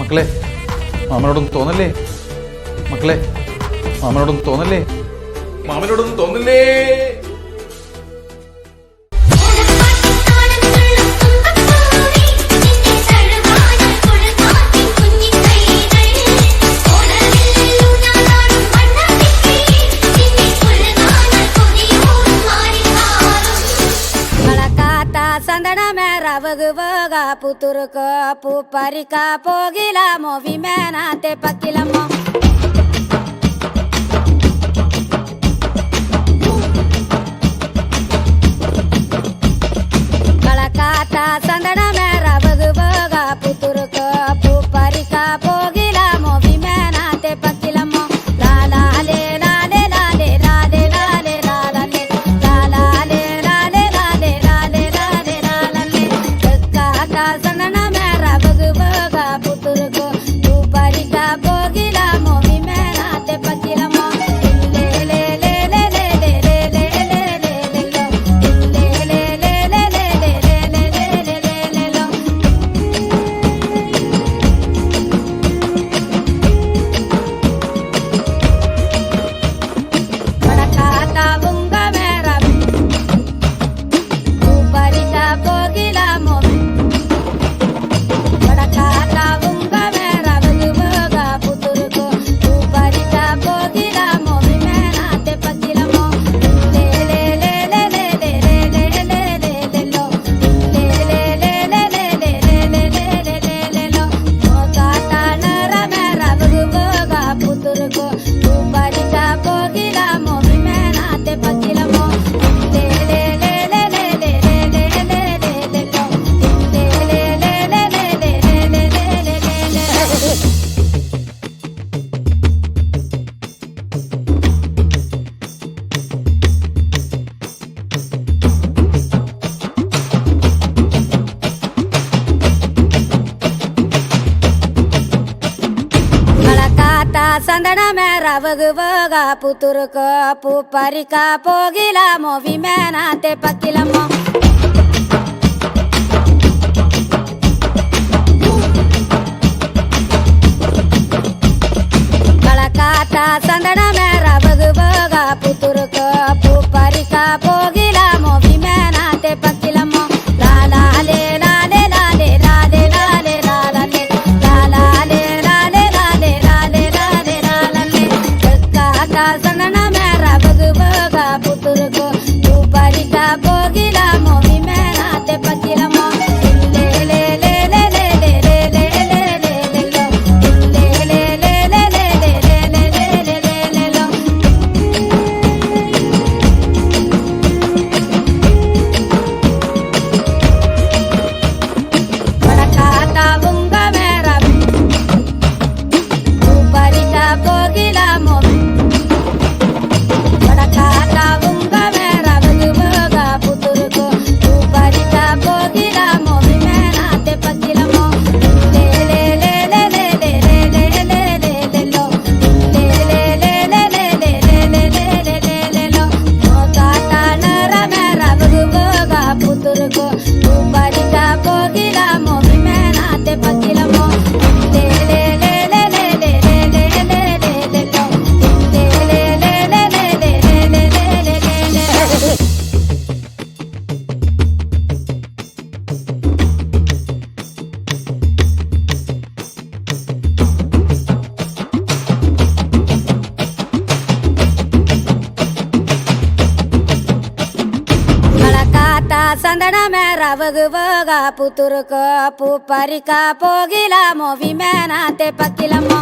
മക്കളെ മാമനോടൊന്നും തോന്നല്ലേ? മക്കളെ മാമനോടൊന്നും തോന്നല്ലേ? മാമനോടൊന്നും തോന്നില്ലേ? పుతురుకో పూ పరిక పోగిలామో విమేనాతే పక్కిలమ్మో కళకాత సందడ మేర బగుబోగా పుతురుకో పూ పరిక పోగిలామో విమేనాతే పక్కిలమ్మో లాలాలే లాలే లాలే లాలే లాలే లాలే లాలాలే లాలే లాలే లాలే లాలే లాలే కళకాత సందడ మేర బగుబోగా పుతురుకో పూ పరిక పోగిలామో విమేనాతే పక్కిలమ్మో సందడ మేర బగుబోగా పుతురుకో పూ పరిక పోగిలామో విమేనాతే పక్కిలమ్మో కళకాత సందడ మేర బగుబోగా పుతురుకో పూ పరిక పోగిలామో విమేనాతే పక్కిలమ్మో లాలాలే లాలే లాలే లాలే లాలే లాలే లాలాలే లాలే లాలే లాలే లాలే లాలే కళకాత సందడ మేర బగుబోగా పుతురుకో పూ పరిక పోగిలామో విమేనాతే పక్కిలమ్మో సందడ మేర బగుబోగా పుతురుకో పూ పరిక పోగిలామో విమేనాతే పక్కిలమ్మో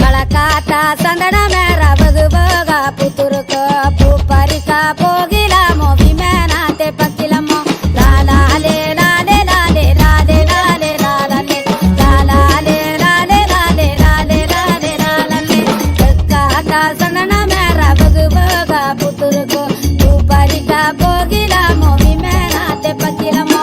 కళకాత సందడ మేర బగుబోగా పుతురుకో పూ పరిక పోగిలామో విమేనాతే పక్కిలమ్మో లాలాలే లాలే లాలే లాలే లాలే లాలే లాలాలే లాలే లాలే లాలే లాలే లాలే కళకాత సందడ మేర బగుబోగా పుతురుకో పూ పరిక పోగిలామో విమేనాతే పక్కిలమ్మో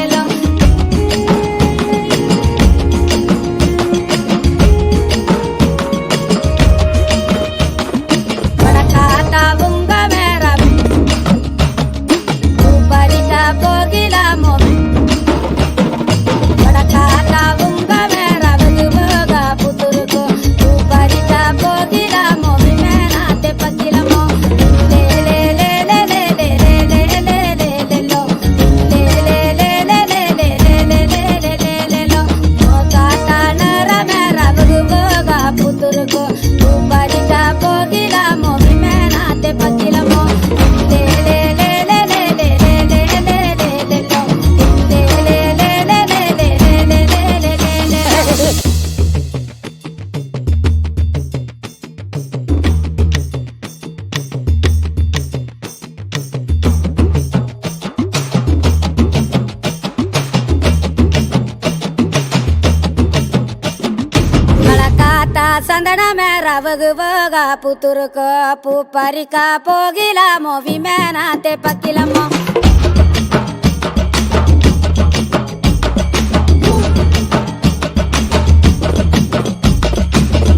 சந்தனமே ரவகுவோகா புத்துருக்கோ பூ பறிக்கா போகிலாமோ விமேனாத்தே பக்கிலமோ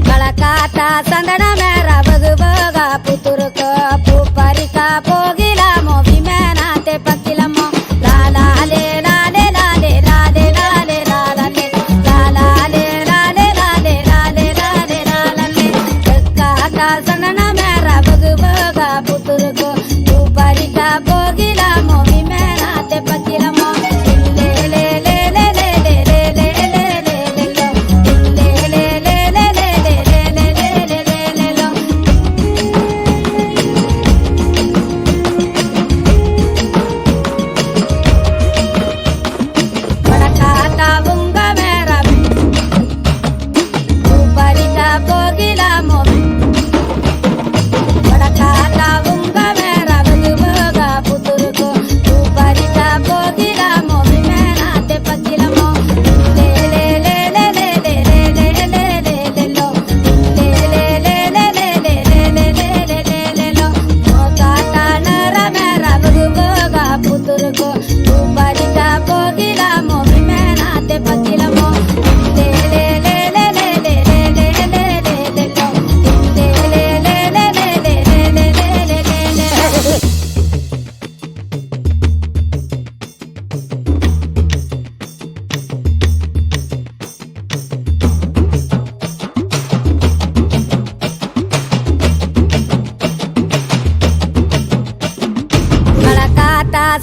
கலக்காத்தா சந்தனமே ரவகுவோகா புத்துருக்கோ பூ பறிக்கா போகிலாமோ விமேனாத்தே பக்கிலமோ லாலே லாலே லாலே லாலே லாலே லாலே லாலே லாலே லாலே லாலே லாலே லாலே காக்கா சந்தனமே ரவகுவோகா புத்துருக்கோ பூ பறிக்கா போகிலாமோ விமேனாத்தே பக்கிலமோ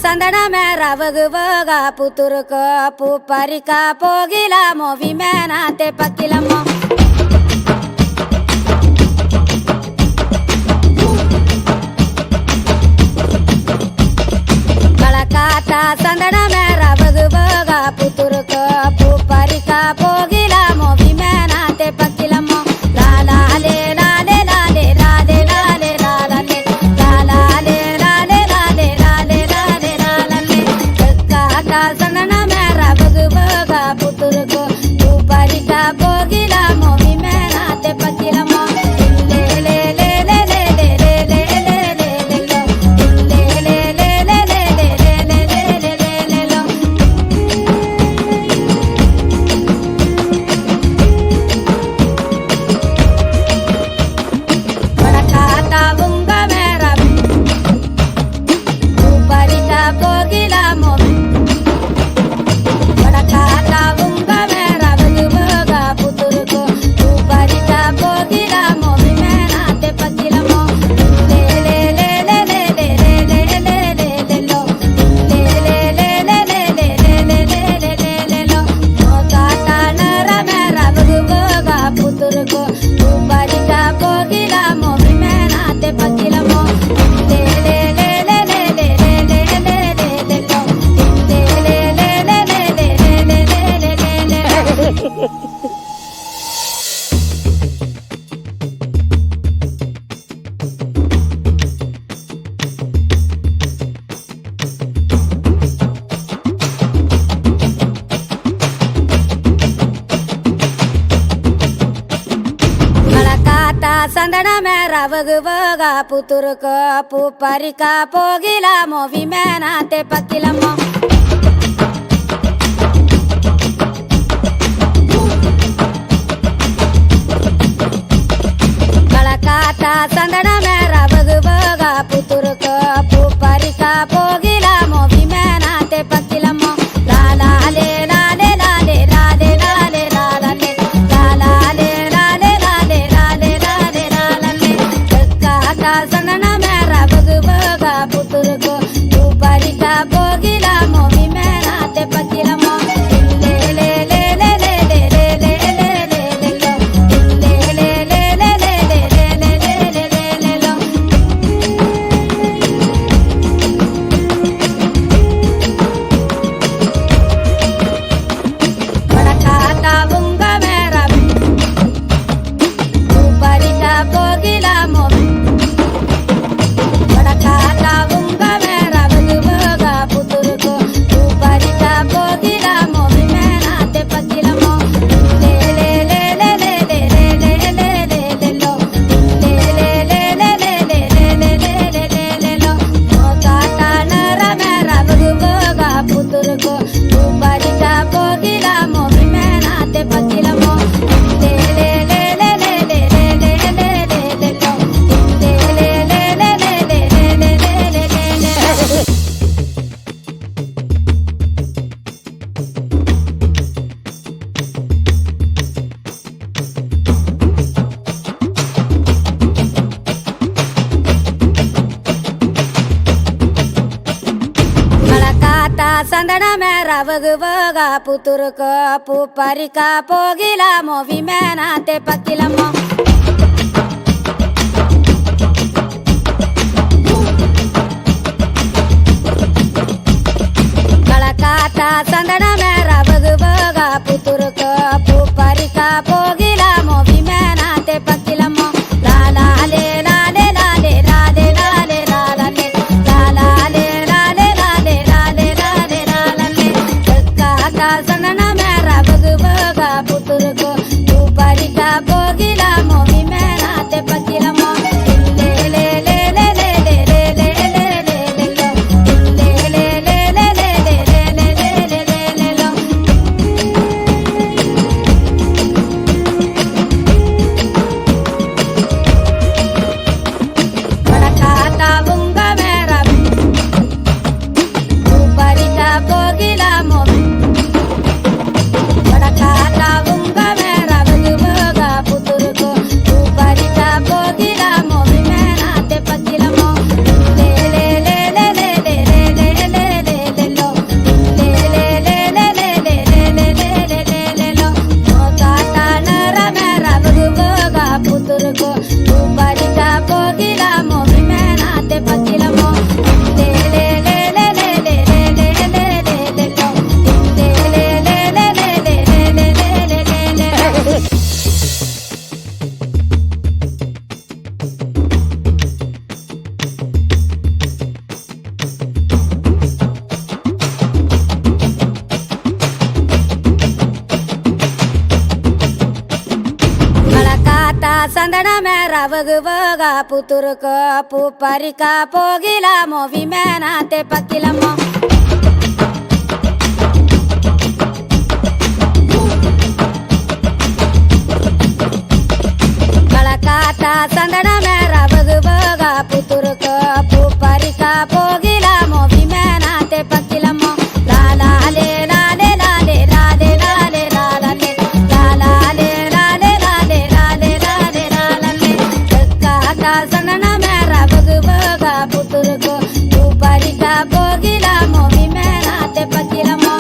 சந்தனமே ரவகுவோகா புத்துருக்கோ பூ பறிக்கா போகிலாமோ விமேனாத்தே பக்கிலமோ கலக்காத்தா சந்தனமே ரவகுவோகா புத்துருக்கோ பூ பறிக்கா போகிலாமோ விமேனாத்தே பக்கிலமோ லாலே லாலே லாலே லாலே லாலே லாலே லாலே லாலே லாலே லாலே லாலே காக்கா சந்தனமே ரவகுவோகா புத்துருக்கோ பூ பறிக்கா போகிலாமோ விமேனாத்தே பக்கிலமோ சந்தனமே ரவகுவோகா புத்துருக்கோ பூ பறிக்கா போகிலாமோ விமேனாத்தே பக்கிலமோ கலக்காத்தா சந்தனமே ரவகுவோகா புத்துருக்கோ பூ பறிக்கா போகிலாமோ விமேனாத்தே பக்கிலமோ லாலே லாலே லாலே லாலே லாலே லாலே லாலே லாலே லாலே லாலே லாலே லாலே காக்கா சந்தனமே ரவகுவோகா புத்துருக்கோ பூ பறிக்கா போகிலாமோ விமேனாத்தே பக்கிலமோ சந்தனமே ரவகுவோக புத்துருக்கு பூ பறிக்க போகிலாமோ விமேனாத்தே பக்கிலமோ கலக்காத்தா சந்தனமே ரவகுவோக புத்துருக்கு பூ பறிக்க போகிலாமோ விமேனாத்தே பக்கிலமோ லாலே லாலே லாலே லாலே லாலே லாலே லாலே லாலே லாலே லாலே லாலே லாலே காத்தா சந்தனமே ரவகுவோக புத்துருக்கு பூ பறிக்க போகிலாமோ விமேனாத்தே பக்கிலமோ சந்தனமே ரவகுவோக புத்துருக்கு பூ பறிக்க போகிலாமோ விமேனாத்தே பக்கிலமோ கலக்காத்தா சந்தனமே ரவகுவோக புத்துருக்கு பூ பறிக்க போகிலாமோ விமேனாத்தே பக்கிலமோ லாலே லாலே லாலே லாலே லாலே லாலே லாலே லாலே லாலே லாலே லாலே லாலே காத்தா சந்தனமே ரவகுவோக புத்துருக்கு பூ பறிக்க போகிலாமோ விமேனாத்தே பக்கிலமோ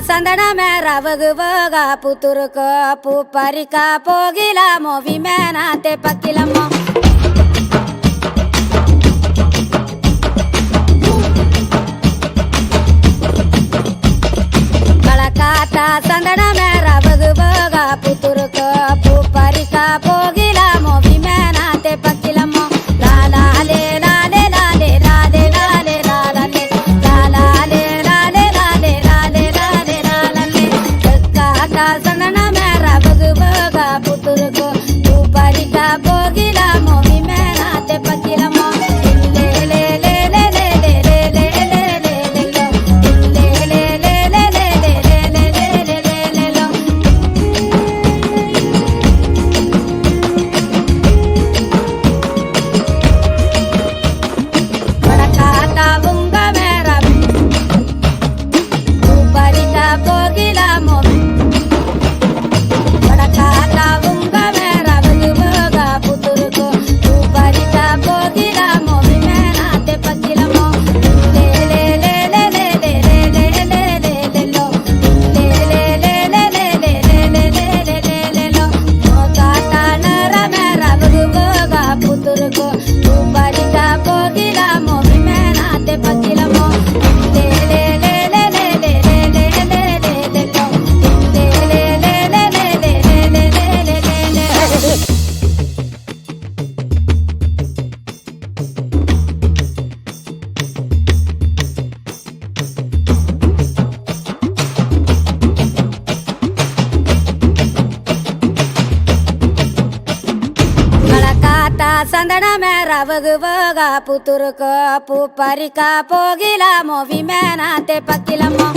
சந்தனமே ரவகுவோக புத்துருக்கு பூ பறிக்க போகிலாமோ விமேனாத்தே பக்கிலமோ கலக்காத்தா சந்தனமே ரவகுவோக புத்துருக்கு பூ பறிக்க போகிலாமோ விமேனாத்தே பக்கிலமோ லாலே லாலே லாலே லாலே லாலே லாலே லாலே லாலே லாலே லாலே லாலே லாலே காத்தா சந்தனமே ரவகுவோக புத்துருக்கு பூ பறிக்க போகிலாமோ விமேனாத்தே பக்கிலமோ சந்தனமே ரவகு போக புத்துருக்கு பூ பறிக்க போகிலாமோ விமேனாத்தே பக்கிலமோ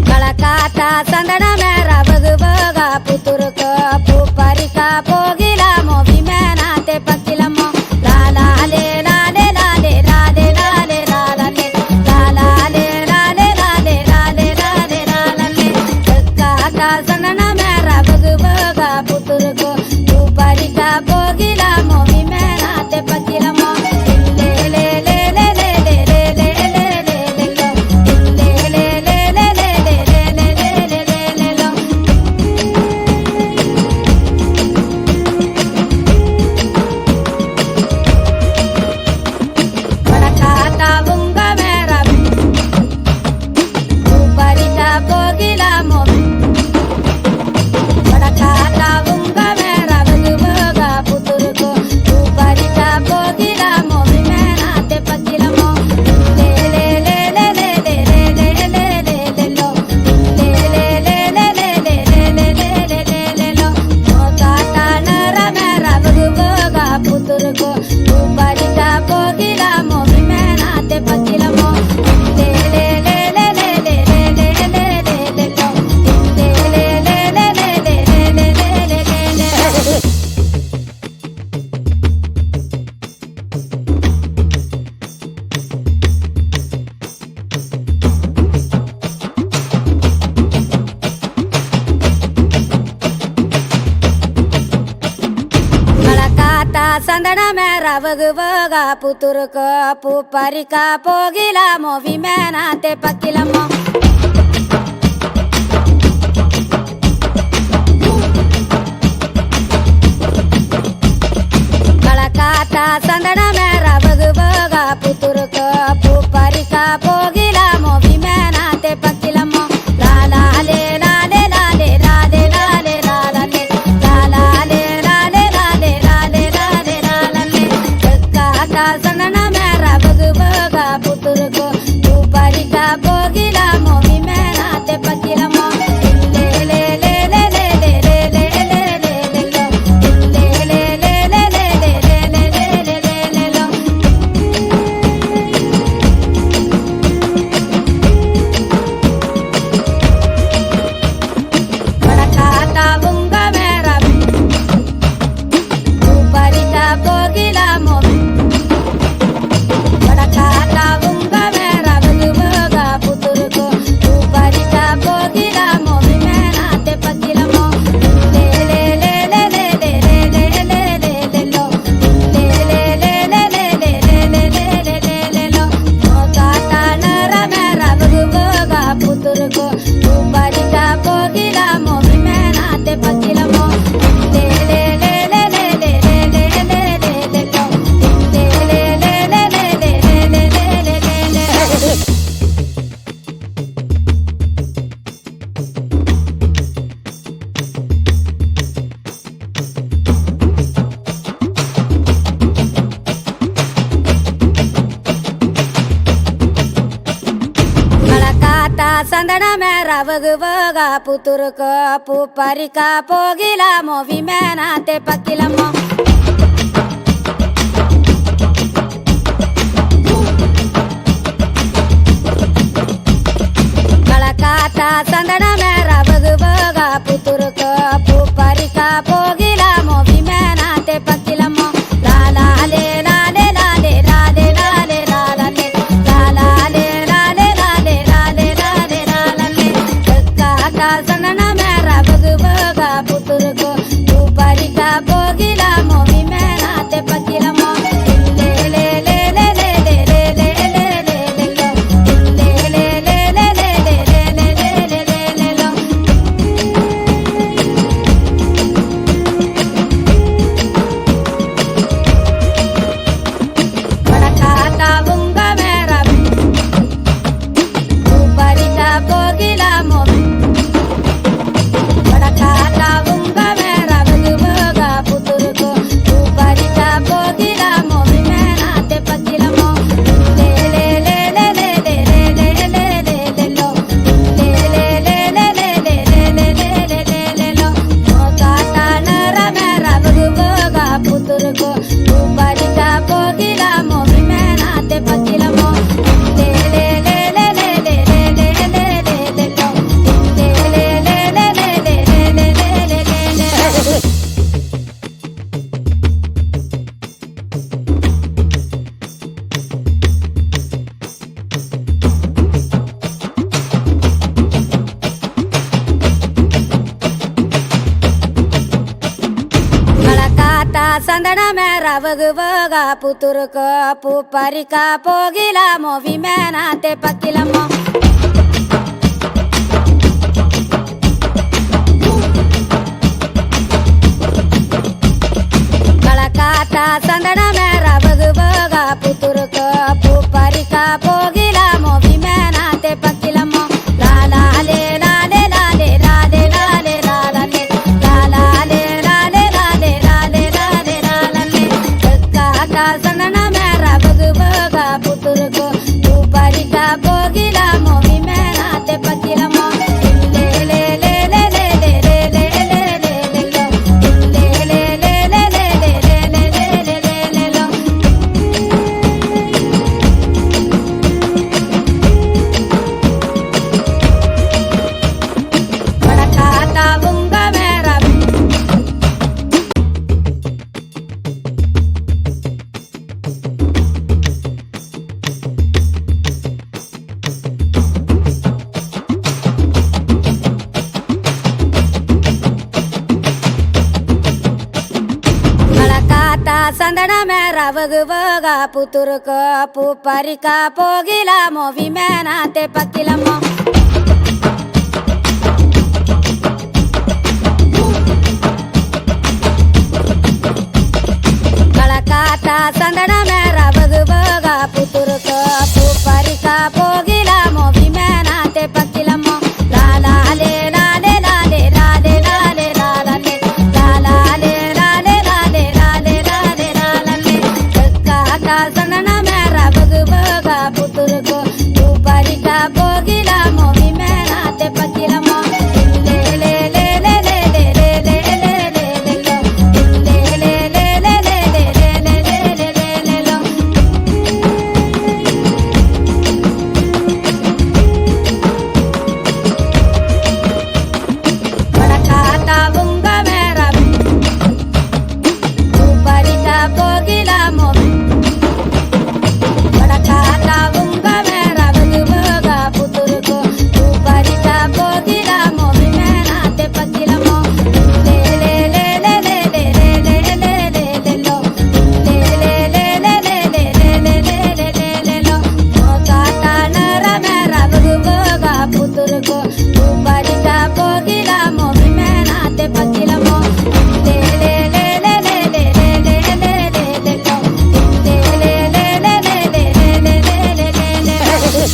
கலக்காத்தா சந்தனமே ரவகு போக புத்துருக்கு பூ பறிக்க போகிலாமோ விமேனாத்தே பக்கிலமோ லாலே லாலே லாலே லாலே லாலே லாலே லாலே லாலே லாலே லாலே லாலே லாலே காத்தா சந்தனமே ரவகு போக புத்துருக்கு பூ பறிக்க போகிலாமோ விமேனாத்தே பக்கிலமோ லே லே லே லே லே லே லே லே லே லே லே லே லே லே சந்தனமே ரவகு போக புத்துருக்கு பூ பறிக்க போகிலாமோ விமேனாத்தே பக்கிலமோ கலக்காத்தா சந்தனமே ரவகு போக புத்துருக்கு பூ பறிக்க போகிலாமோ விமேனாத்தே பக்கிலமோ லாலே லாலே லாலே லாலே லாலே லாலே லாலே லாலே லாலே லாலே லாலே லாலே காத்தா சந்தனமே ரவகு போக புத்துருக்கு பூ பறிக்க போகிலாமோ விமேனாத்தே பக்கிலமோ லே லே லே லே லே லே லே லே லே லே லே லே லே லே சந்தனமே ரவகு போக புத்துருக்கு பூ பறிக்க போகிலாமோ விமேனாத்தே பக்கிலமோ கலக்காத்தா சந்தனமே ரவகு போக புத்துருக்கு பூ பறிக்க போகிலாமோ விமேனாத்தே பக்கிலமோ லாலே லாலே லாலே லாலே லாலே லாலே லாலே லாலே லாலே லாலே லாலே லாலே காத்தா சந்தனமே ரவகு போக புத்துருக்கு பூ பறிக்க போகிலாமோ விமேனாத்தே பக்கிலமோ லே லே லே லே லே லே லே லே லே லே லே லே லே parica pogilamo vimenate pakilamo le le le le le le le le le le le lo le le le le le le le le le le. சந்தன மேர வகுவக புத்துருக்க பூ பறிக்க போகிலாமோ விமேனாத்தே பக்கிலமோ கலக்காத்தா சந்தன மேர வகுவக புத்துருக்க பூ பறிக்க போகிலாமோ விமேனாத்தே பக்கிலமோ லாலே லாலே லாலே லாலே லாலே லாலே லாலே சந்தன மேர வகுவக புத்துருக்கோ பூ பறிக்க போகிலாமோ விமேனாத்தே பக்கிலமோ லே லே லே லே லே லே லே லே லே லே லோ லே லே லே லே லே லே லே லே லே லே லோ வடக்காத்தா உங்க மேர சந்தன மேர வகுவக புத்துருக்க பூ பறிக்க போகிலாமோ விமேனாத்தே பக்கிலமோ கலக்காத்தா சந்தன மேர வகுவக புத்துருக்க பூ பறிக்க போகிலாமோ விமேனாத்தே பக்கிலமோ லாலே லாலே லாலே லாலே லாலே லாலே லாலே சந்தன மேர வகுவக புத்துருக்கோ பூ பறிக்க போகிலாமோ விமேனாத்தே பக்கிலமோ லே லே லே லே லே லே லே லே லே லே லோ லே லே லே லே லே லே லே லே லே லோ வடக்காத்தா உங்க மேர பூ பறிக்க போகிலாமோ வடக்காத்தா உங்க மேர வகுவக புத்துருக்கோ பூ பறிக்க போகிலாமோ விமேனாத்தே பக்கிலமோ லே லே லே லே லே லே லே லே லே லே லோ லே லே லே லே லே லே லே லே லே லே லோ காத்தா நர மேர வகுவக புத்துருக்கோ பூ பறிக்க போகிலாமோ விமேனாத்தே பக்கிலமோ லே லே லே லே லே லே லே லே லே லே லோ லே லே லே லே லே லே லே லே லே லே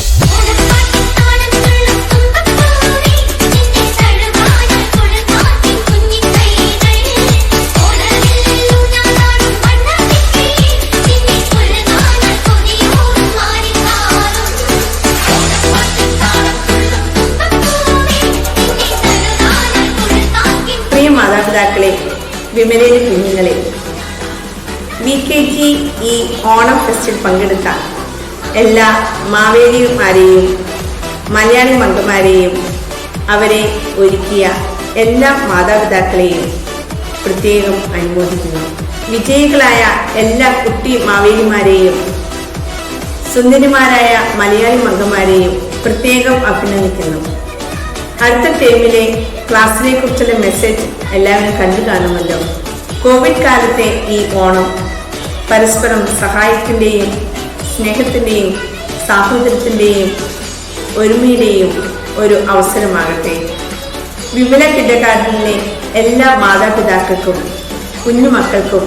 പ്രിയ മാതാപിതാക്കളെ, വിമലയിലെ കുഞ്ഞുങ്ങളെ, VKG ഈ ഓണം ഫെസ്റ്റിൽ പങ്കെടുത്ത എല്ലാ മാവേലിമാരെയും മലയാളി മംഗമാരെയും അവരെ ഒരുക്കിയ എല്ലാ മാതാപിതാക്കളെയും പ്രത്യേകം അനുമോദിക്കുന്നു. വിജയികളായ എല്ലാ കുട്ടി മാവേലിമാരെയും സുന്ദരിമാരായ മലയാളി മംഗമാരെയും പ്രത്യേകം അഭിനന്ദിക്കുന്നു. അടുത്ത ടേമിലെ ക്ലാസ്സിനെ കുറിച്ചുള്ള മെസ്സേജ് എല്ലാവരും കണ്ടു കാണുമല്ലോ. കോവിഡ് കാലത്തെ ഈ ഓണം പരസ്പരം സഹായത്തിൻ്റെയും സ്നേഹത്തിൻ്റെയും സാഹോദര്യത്തിൻ്റെയും ഒരുമയുടെയും ഒരു അവസരമാകട്ടെ. വിമല കിഡ്ഗാർഡനിലെ എല്ലാ മാതാപിതാക്കൾക്കും കുഞ്ഞുമക്കൾക്കും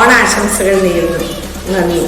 ഓണാശംസകൾ നേരുന്നു. നന്ദി.